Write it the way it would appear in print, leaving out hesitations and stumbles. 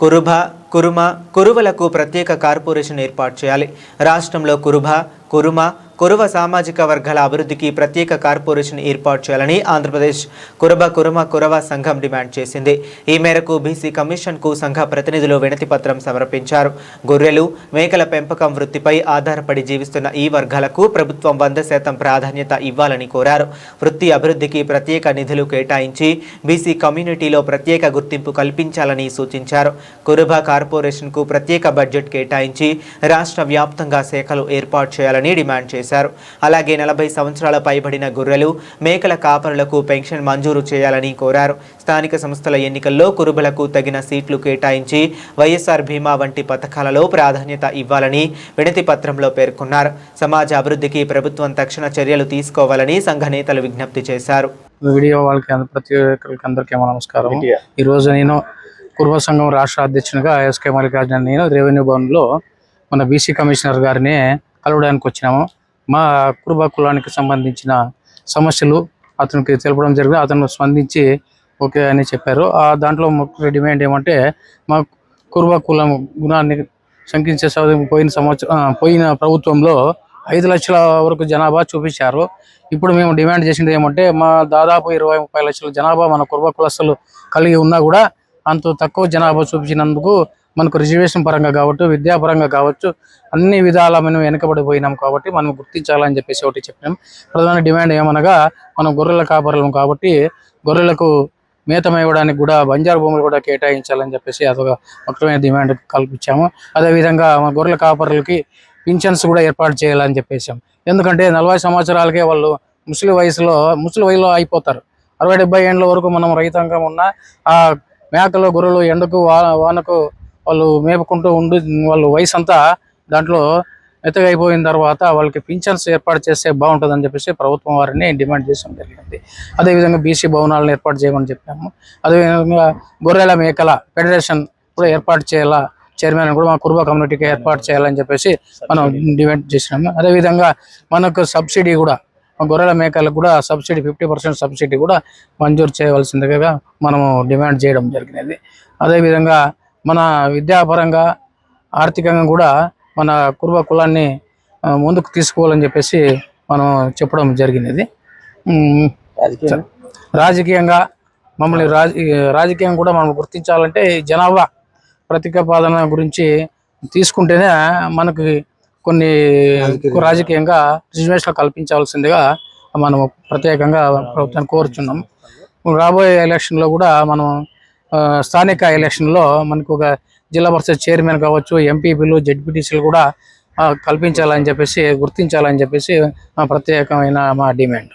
కురుభ, కురుమ, కురువలకు ప్రత్యేక కార్పొరేషన్ ఏర్పాటు చేయాలి. రాష్ట్రంలో కురుభ, కురుమ, కురువ సామాజిక వర్గాల అభివృద్ధికి ప్రత్యేక కార్పొరేషన్ ఏర్పాటు చేయాలని ఆంధ్రప్రదేశ్ కురువ సంఘం డిమాండ్ చేసింది. ఈ మేరకు బీసీ కమిషన్కు సంఘ ప్రతినిధులు వినతి పత్రం సమర్పించారు. గొర్రెలు, మేకల పెంపకం వృత్తిపై ఆధారపడి జీవిస్తున్న ఈ వర్గాలకు ప్రభుత్వం 100% ప్రాధాన్యత ఇవ్వాలని కోరారు. వృత్తి అభివృద్ధికి ప్రత్యేక నిధులు కేటాయించి బీసీ కమ్యూనిటీలో ప్రత్యేక గుర్తింపు కల్పించాలని సూచించారు. కురుభ కార్పొరేషన్కు ప్రత్యేక బడ్జెట్ కేటాయించి రాష్ట్ర వ్యాప్తంగా శాఖలు ఏర్పాటు చేయాలని డిమాండ్ చేశారు. అలాగే 40 సంవత్సరాల పైబడిన గొర్రెలు, మేకల కాపరులకు పెన్షన్ మంజూరు చేయాలని కోరారు. స్థానిక సంస్థల ఎన్నికల్లో కురుబలకు తగిన సీట్లు కేటాయించి వైఎస్ఆర్ బీమా వంటి పథకాలలో ప్రాధాన్యత ఇవ్వాలని వినతి పత్రంలో పేర్కొన్నారు. సమాజ అభివృద్ధికి ప్రభుత్వం తక్షణ చర్యలు తీసుకోవాలని సంఘ నేతలు విజ్ఞప్తి చేశారు. వీడియో వాళ్ళకి ప్రతి ఒక్కరికి అందరికీ నమస్కారం. ఈ రోజు నేను కురుబ సంఘం రాష్ట్ర అధ్యక్షునిగా ఎస్కే మల్లికార్జున నేను రెవెన్యూ భవన్లో మన బీసీ కమిషనర్ గారిని కలవడానికి వచ్చినాము. మా కురుబ కులానికి సంబంధించిన సమస్యలు అతనికి తెలపడం జరిగింది. అతను స్పందించి ఓకే అని చెప్పారు. దాంట్లో ముఖ్య డిమాండ్ ఏమంటే మా కురుబ కులం గుణాన్ని శంకించే పోయిన ప్రభుత్వంలో 5 లక్షల వరకు జనాభా చూపించారు. ఇప్పుడు మేము డిమాండ్ చేసింది ఏమంటే మా దాదాపు 20-30 లక్షల జనాభా మన కురుబ కులస్తులు కలిగి ఉన్నా కూడా అంత తక్కువ జనాభా చూపించినందుకు మనకు రిజర్వేషన్ పరంగా కావచ్చు, విద్యాపరంగా కావచ్చు, అన్ని విధాల మనం వెనుకబడిపోయినాం కాబట్టి మనం గుర్తించాలని చెప్పేసి ఒకటి చెప్పినాం. ప్రధాన డిమాండ్ ఏమనగా మనం గొర్రెల కాపరులం కాబట్టి గొర్రెలకు మేత మేయడానికి కూడా బంజారు భూములు కూడా కేటాయించాలని చెప్పేసి అదొక ముఖ్యమైన డిమాండ్ కల్పించాము. అదేవిధంగా మన గొర్రెల కాపరులకి పింఛన్స్ కూడా ఏర్పాటు చేయాలని చెప్పేసాం. ఎందుకంటే 40 సంవత్సరాలకే వాళ్ళు ముసలి వయసులో అయిపోతారు. 60-70 ఏళ్ళ వరకు మనం రైతాంగం ఉన్న ఆ మేకలు, గొర్రెలు ఎండకు వానకు వాళ్ళు మేపుకుంటూ ఉండి వాళ్ళు వయసు అంతా దాంట్లో మెత్తగైపోయిన తర్వాత వాళ్ళకి పింఛన్స్ ఏర్పాటు చేస్తే బాగుంటుందని చెప్పేసి ప్రభుత్వం వారిని డిమాండ్ చేయడం జరిగింది. అదేవిధంగా బీసీ భవనాలను ఏర్పాటు చేయమని చెప్పాము. అదేవిధంగా గొర్రెల మేకల ఫెడరేషన్ కూడా ఏర్పాటు చేయాలా, చైర్మన్ కూడా మా కురుబ కమ్యూనిటీకి ఏర్పాటు చేయాలని చెప్పేసి మనం డిమాండ్ చేసినాము. అదేవిధంగా మనకు సబ్సిడీ కూడా గొర్రెల మేకలకు కూడా సబ్సిడీ 50% సబ్సిడీ కూడా మంజూరు చేయవలసిందిగా మనము డిమాండ్ చేయడం జరిగినది. అదేవిధంగా మన విద్యాపరంగా ఆర్థికంగా కూడా మన కురుబ కులాన్ని ముందుకు తీసుకోవాలని చెప్పేసి మనం చెప్పడం జరిగినది. రాజకీయంగా మమ్మల్ని రాజకీయంగా కూడా మనం గుర్తించాలంటే జనాభా ప్రతిపాదన గురించి తీసుకుంటేనే మనకి కొన్ని రాజకీయంగా రిజర్వేషన్లు కల్పించాల్సిందిగా మనం ప్రత్యేకంగా ప్రభుత్వాన్ని కోరుచున్నాం. రాబోయే ఎలక్షన్లో కూడా మనం స్థానిక ఎలక్షన్లో మనకు ఒక జిల్లా పరిషత్ చైర్మన్ కావచ్చు, ఎంపీపీలు, జెడ్పీటీసీలు కూడా కల్పించాలని చెప్పేసి గుర్తించాలని చెప్పేసి ప్రత్యేకమైన మా డిమాండ్.